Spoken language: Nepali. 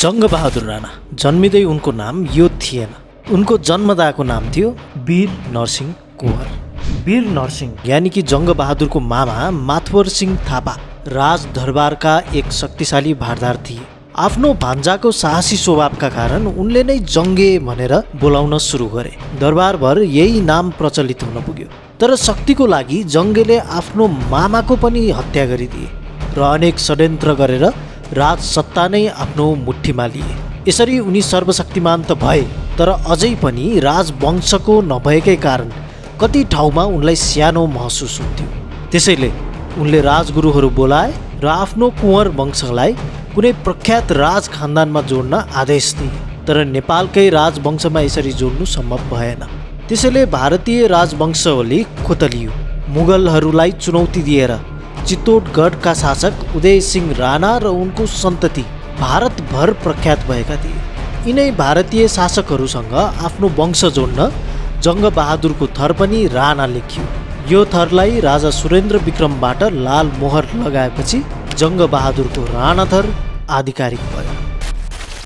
जङ्गबहादुर राणा जन्मिँदै उनको नाम यो थिएन। उनको जन्मदाको नाम थियो वीर नरसिंह कुँवर। वीर नरसिंह यानि कि जङ्गबहादुरको मामा माथवर सिंह थापा राजदरबारका एक शक्तिशाली भारदार थिए। आफ्नो भान्जाको साहसी स्वभावका कारण उनले नै जङ्गे भनेर बोलाउन सुरु गरे। दरबारभर यही नाम प्रचलित हुन पुग्यो। तर शक्तिको लागि जङ्गेले आफ्नो मामाको पनि हत्या गरिदिए र अनेक षड्यन्त्र गरेर राजसत्ता नै आफ्नो मुठीमा लिए। यसरी उनी सर्वशक्तिमान त भए, तर अझै पनि राजवंशको नभएकै कारण कति ठाउँमा उनलाई सानो महसुस हुन्थ्यो। त्यसैले उनले राजगुरुहरू बोलाए र आफ्नो कुँवर वंशलाई कुनै प्रख्यात राज खानदानमा जोड्न आदेश दिए। तर नेपालकै राजवंशमा यसरी जोड्नु सम्भव भएन। त्यसैले भारतीय राजवंशावली खोतलियो। मुगलहरूलाई चुनौती दिएर चित्तोडगढका शासक उदय सिंह राणा र उनको सन्तति भारतभर प्रख्यात भएका थिए। यिनै भारतीय शासकहरूसँग आफ्नो वंश जोड्न जङ्गबहादुरको थर पनि राणा लेखियो। यो थरलाई राजा सुरेन्द्र विक्रमबाट लाल मोहर लगाएपछि जङ्गबहादुरको राणा थर आधिकारिक भयो।